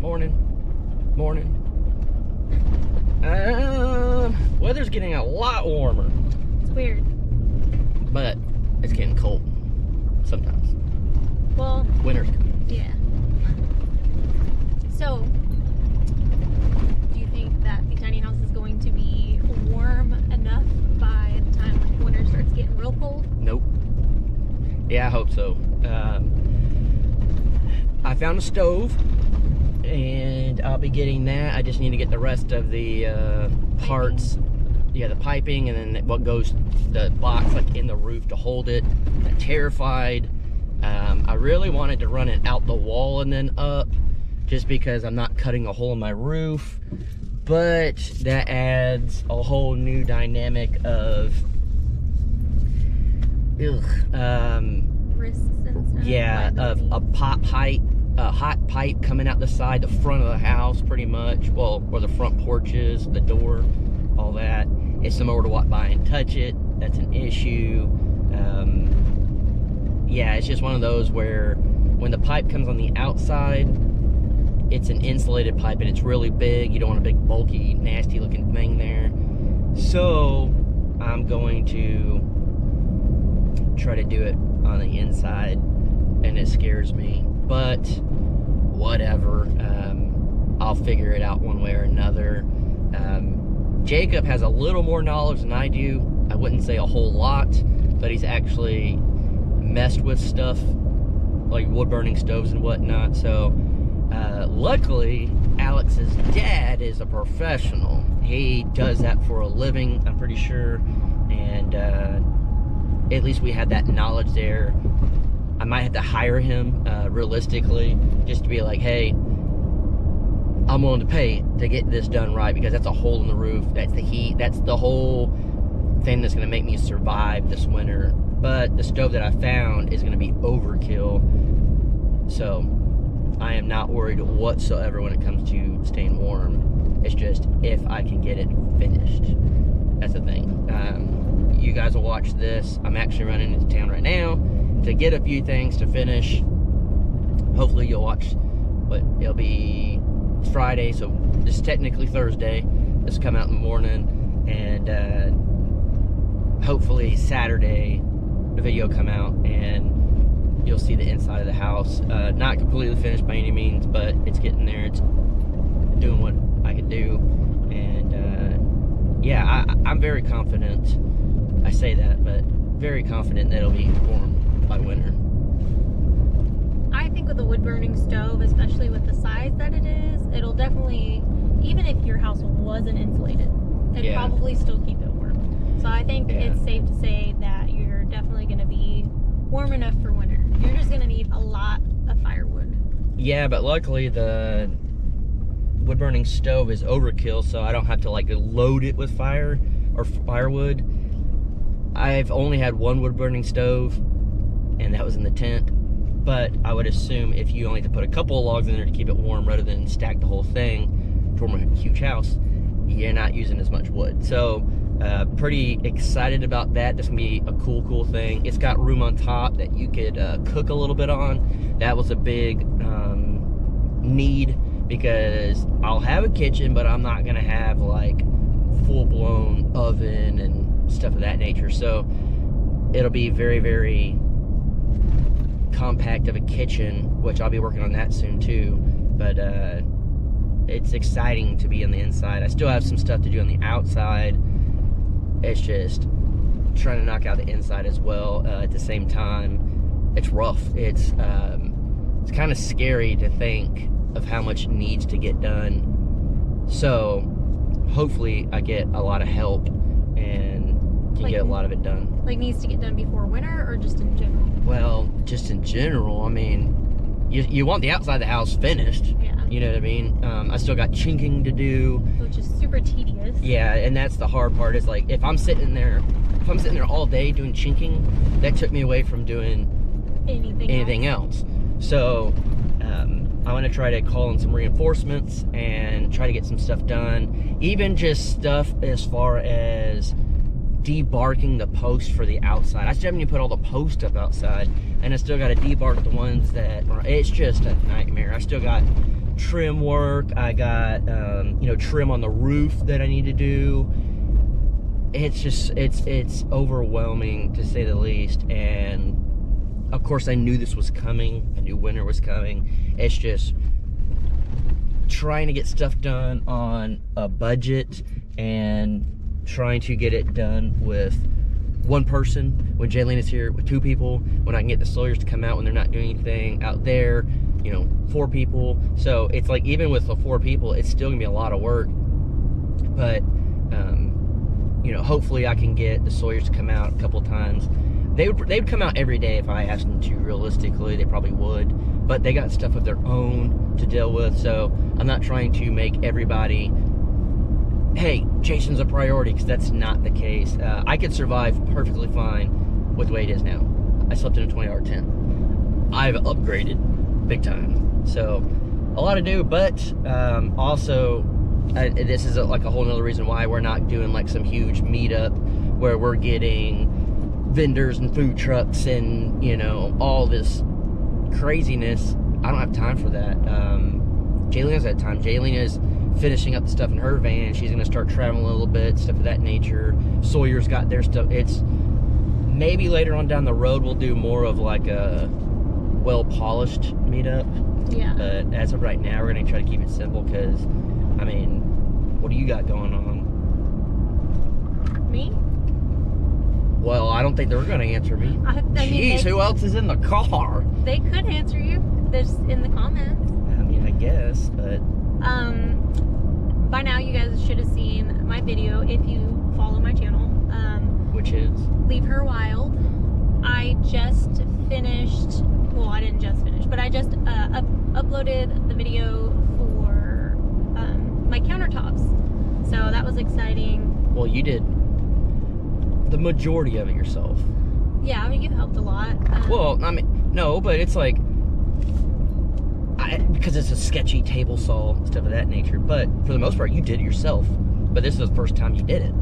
Morning. Weather's getting a lot warmer. It's weird. But it's getting cold sometimes. Well, Winter's coming. yeah. So, do you think that the tiny house is going to be warm enough by the time like winter starts getting real cold? Nope. Yeah, I hope so. I found a stove, and I'll be getting that. I just need to get the rest of the parts. Yeah, the piping, and then what goes, the box like in the roof to hold it. I'm terrified. I really wanted to run it out the wall and then up, just because I'm not cutting a hole in my roof. But that adds a whole new dynamic of Risks and stuff. yeah, of a hot pipe coming out the side, the front of the house, pretty much. Well, where the front porch is, the door, all that. If someone were to walk by and touch it, that's an issue. Yeah, it's just one of those where when the pipe comes on the outside, it's an insulated pipe and it's really big. You don't want a big, bulky, nasty looking thing there. So I'm going to try to do it on the inside, and it scares me, but whatever. I'll figure it out one way or another. Jacob has a little more knowledge than I do. I wouldn't say a whole lot, but he's actually messed with stuff like wood burning stoves and whatnot. So luckily Alex's dad is a professional. He does that for a living, I'm pretty sure, and at least we had that knowledge there. I might have to hire him realistically, just to be like, hey, I'm willing to pay to get this done right, because that's a hole in the roof, that's the heat, that's the whole thing that's gonna make me survive this winter. But the stove that I found is gonna be overkill, so I am not worried whatsoever when it comes to staying warm. It's just if I can get it finished. That's the thing. You guys will watch this. I'm actually running into town right now to get a few things to finish. Hopefully you'll watch, but it'll be Friday, so this is technically Thursday. This will come out in the morning, and hopefully Saturday the video come out and you'll see the inside of the house. Not completely finished by any means, but it's getting there. It's doing what I can do, and yeah, I'm very confident. I say that, but very confident that it'll be warm by winter. I think with a wood burning stove, especially with the size that it is, it'll definitely, even if your house wasn't insulated, it'd probably still keep it warm. So I think it's safe to say that you're definitely going to be warm enough for winter. You're just going to need a lot of firewood. Yeah, but luckily the wood burning stove is overkill, so I don't have to like load it with fire or firewood. I've only had one wood burning stove, and that was in the tent. But I would assume if you only have to put a couple of logs in there to keep it warm rather than stack the whole thing to warm a huge house, you're not using as much wood. So pretty excited about that. This is gonna be a cool thing. It's got room on top that you could cook a little bit on. That was a big need, because I'll have a kitchen, but I'm not gonna have like full-blown oven and stuff of that nature. So it'll be very compact of a kitchen, which I'll be working on that soon too. But it's exciting to be on the inside. I still have some stuff to do on the outside. It's just trying to knock out the inside as well at the same time. It's rough. It's kind of scary to think of how much needs to get done. So hopefully I get a lot of help and can get a lot of it done. Like needs to get done before winter, or just in general? Well, just in general. I mean, you want the outside of the house finished. Yeah. You know what I mean? I still got chinking to do, which is super tedious. Yeah, and that's the hard part, is like if I'm sitting there all day doing chinking, that took me away from doing anything else. So I want to try to call in some reinforcements and try to get some stuff done. Even just stuff as far as debarking the post for the outside. I still haven't even put all the posts up outside, and I still got to debark the ones that are, it's just a nightmare. I still got trim work. I got, trim on the roof that I need to do. It's just, it's overwhelming to say the least. And of course I knew this was coming. I knew winter was coming. It's just trying to get stuff done on a budget and trying to get it done with one person when Jaylene is here, with 2 people, when I can get the Sawyers to come out when they're not doing anything out there, 4 people. So it's like, even with the 4 people, it's still gonna be a lot of work. But hopefully I can get the Sawyers to come out a couple times. They'd come out every day if I asked them to. Realistically, they probably would, but they got stuff of their own to deal with. So I'm not trying to make everybody, hey, Jason's a priority, because that's not the case. I could survive perfectly fine with the way it is now. I slept in a 20-hour tent. I've upgraded big time. So a lot to do, but also this is like a whole nother reason why we're not doing like some huge meetup where we're getting vendors and food trucks and all this craziness. I don't have time for that. Jaylene has that time. Jaylene is finishing up the stuff in her van. She's gonna start traveling a little bit, stuff of that nature. Sawyer's got their stuff. It's maybe later on down the road we'll do more of like a well-polished meetup. Yeah. But as of right now, we're gonna try to keep it simple, because I mean, what do you got going on? Me? Well, I don't think they're gonna answer me. Jeez, who else is in the car? They could answer you. There's in the comments. I mean, I guess, but by now you guys should have seen my video if you follow my channel. Which is Leave Her Wild. I just finished. Well, I didn't just finish, but I just uploaded the video for my countertops. So that was exciting. Well, you did the majority of it yourself. Yeah, I mean, you helped a lot. Well, I mean, no, but it's like, because it's a sketchy table saw, stuff of that nature. But for the most part, you did it yourself. But this is the first time you did it.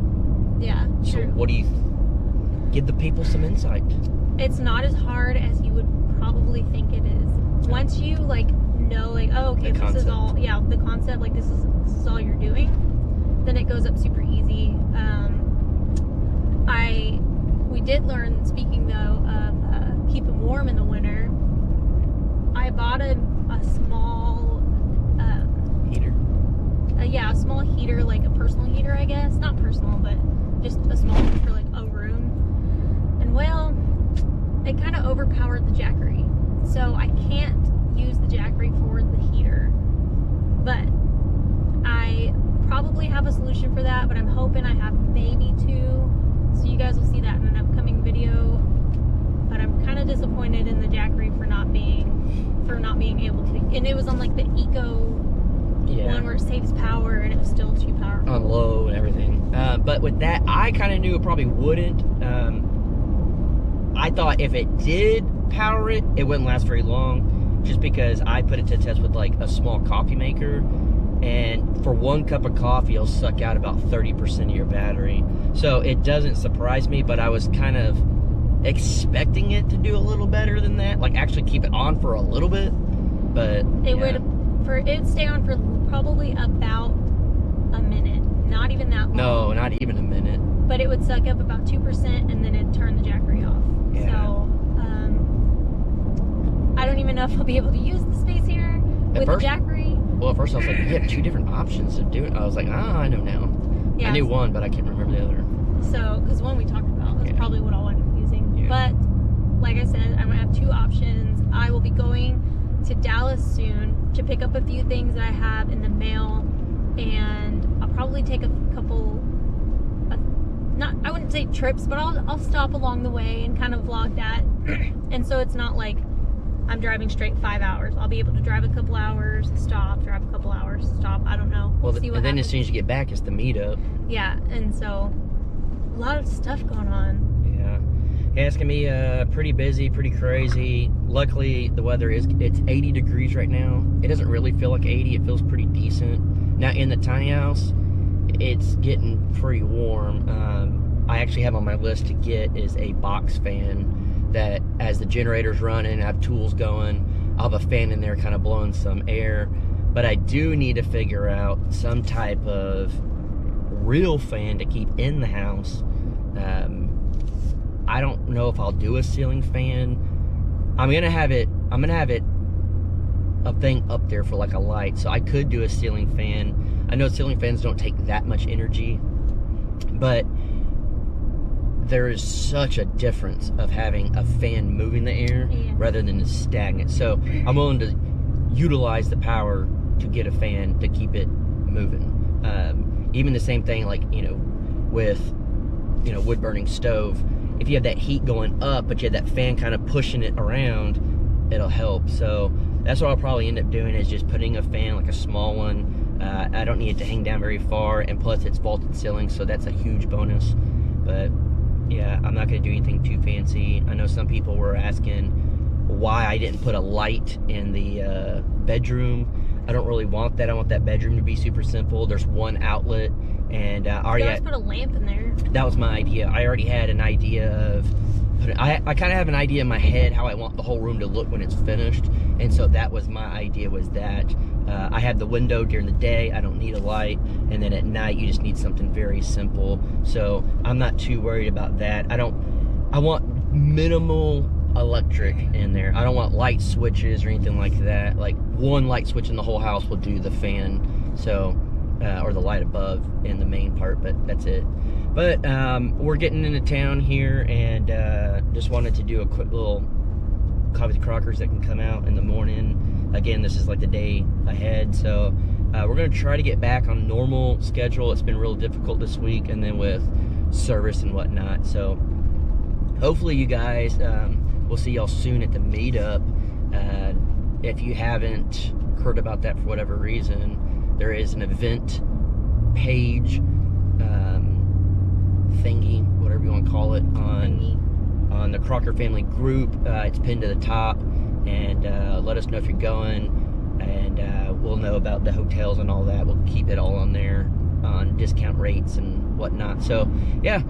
Yeah, So true. what do you give the people some insight? It's not as hard as you would probably think it is. Once you know, oh, okay, The this is concept. all, the concept, this is all you're doing, then it goes up super easy. We did learn, speaking though of keeping warm in the winter, I bought a small Heater? a small heater, like a personal heater, I guess. Not personal, but just a small one for like a room. And well, it kind of overpowered the Jackery. So I can't use the Jackery for the heater. But I probably have a solution for that, but I'm hoping I have maybe 2. So you guys will see that in an upcoming video. But I'm kind of disappointed in the Jackery for not being able to. And it was on like the eco one where it saves power, and it was still too powerful. On low and everything. But with that, I kind of knew it probably wouldn't. I thought if it did power it, it wouldn't last very long, just because I put it to test with like a small coffee maker, and for 1 cup of coffee, it'll suck out about 30% of your battery. So it doesn't surprise me, but I was kind of expecting it to do a little better than that, like actually keep it on for a little bit. But it would stay on for probably about a minute, not even that long. No, not even a minute. But it would suck up about 2%, and then it'd turn the Jackery off. Yeah. So I don't even know if I'll be able to use the space here with the Jackery. Well, at first I was like, you have 2 different options to do it. I was like, I know now. Yeah, I knew one, but I can't remember the other. So, because one we talked about, that's probably what I'll end up using. Yeah. But like I said, I'm gonna have 2 options. I will be going to Dallas soon to pick up a few things that I have in the mail, and I'll probably take a couple. I wouldn't say trips, but I'll stop along the way and kind of vlog that. And so it's not like I'm driving straight 5 hours. I'll be able to drive a couple hours, stop, drive a couple hours, stop. I don't know. Well, See what and then happens. as soon as you get back, it's the meetup. Yeah, and so a lot of stuff going on. Yeah, it's gonna be pretty busy, pretty crazy. Luckily, the weather it's 80 degrees right now. It doesn't really feel like 80. It feels pretty decent. Now in the tiny house, it's getting pretty warm. I actually have on my list to get is a box fan that, as the generator's running, I have tools going, I'll have a fan in there kind of blowing some air. But I do need to figure out some type of real fan to keep in the house. I don't know if I'll do a ceiling fan. I'm gonna have it a thing up there for like a light, so I could do a ceiling fan. I know ceiling fans don't take that much energy, but there is such a difference of having a fan moving the air rather than just stagnant. So I'm willing to utilize the power to get a fan to keep it moving. Even the same thing, like, you know, with, you know, wood burning stove, if you have that heat going up but you have that fan kind of pushing it around, it'll help. So that's what I'll probably end up doing, is just putting a fan, like a small one. I don't need it to hang down very far, and plus it's vaulted ceiling, so that's a huge bonus. But yeah, I'm not gonna do anything too fancy. I know some people were asking why I didn't put a light in the bedroom. I don't really want that. I want that bedroom to be super simple. There's one outlet, and I already put a lamp in there. That was my idea. I already had an idea of, I kind of have an idea in my head how I want the whole room to look when it's finished, and so that was my idea, was that I have the window during the day, I don't need a light, and then at night you just need something very simple. So I'm not too worried about that. I want minimal electric in there. I don't want light switches or anything like that. Like one light switch in the whole house will do the fan, so or the light above in the main part, but that's it. But we're getting into town here, and just wanted to do a quick little coffee crockers that can come out in the morning. Again, this is like the day ahead, so we're gonna try to get back on normal schedule. It's been real difficult this week, and then with service and whatnot. So hopefully you guys, we'll see y'all soon at the meetup. If you haven't heard about that for whatever reason, there is an event page, thingy, whatever you want to call it, on the Crocker family group. It's pinned to the top, and let us know if you're going, and we'll know about the hotels and all that. We'll keep it all on there on discount rates and whatnot. So yeah,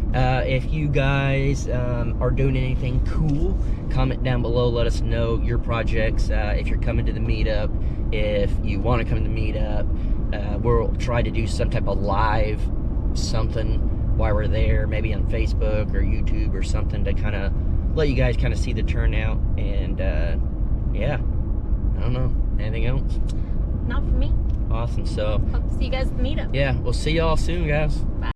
if you guys are doing anything cool, comment down below. Let us know your projects. If you're coming to the meetup, if you want to come to the meetup, we'll try to do some type of live something while we're there, maybe on Facebook or YouTube or something, to kind of let you guys kind of see the turnout. And yeah, I don't know, anything else? Not for me. Awesome. So Hope to see you guys at the meetup. yeah, we'll see y'all soon, guys. Bye.